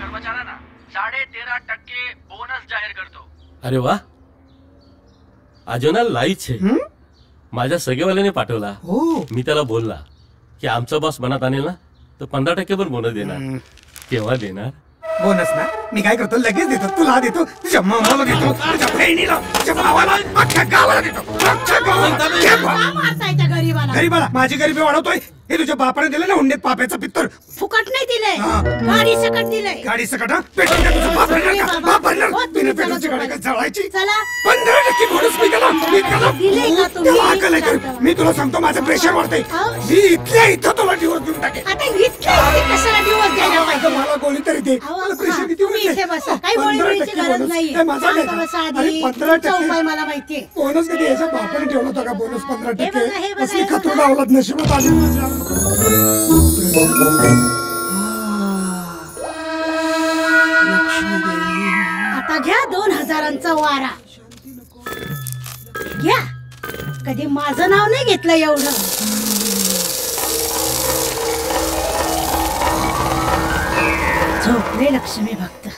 कर्मचाऱ्यांना 13.5% बोनस जाहीर करतो. अरे वा, अजून लाईच आहे. माझ्या सगळेवाल्याने पाठवला. मी त्याला बोलला की आमचा बॉस मनात आणेल ना तर 15% पण बोनस देणार. केव्हा देणार बोनस ना? मी काय करतो, लगेच देतो. तुला देतो, तुझ्या मामाला देतो, तुझ्या बहिणीला, तुझ्या भावाला, अख्ख्या गावाला देतो. अख्ख्या गावाला. गरीबाला माझी गरिबी वाढवतोय. हे तुझ्या बापाने दिलं ना हुंडीत पाप्याचं पित्तर. फुकट नाही दिलंय, गाडी सकट दिलंय. गाडी सकट पेट्रोल का तुझं बाप भरणार का? बाप भरणार. बिना पेट्रोलची गाडी काय जळायची? 15% बोनस मी त्याला त्याला अक्कल आहे का? मी तुला सांगतो, माझं प्रेशर वाढतंय. मी इथल्या इथं तुला डिवोर्स देऊन टाकेन. आता इतके कशाला दिवस द्यायला पाहिजे? मला गोळी तरी दे. मला प्रेशर किती तुम्ही इथे बसा, काही गोळी द्यायची गरज नाही. चौपाई मला माहितीये. बोनस किती? याच्या बापाने ठेवला होता का बोनस 15%? हे बघा, असली खतरून आवडत नशिबात आली माझ्या. आता घ्या 2000चा वारा घ्या. कधी माझं नाव नाही घेतलं एवढं. झोपले लक्ष्मी भक्त.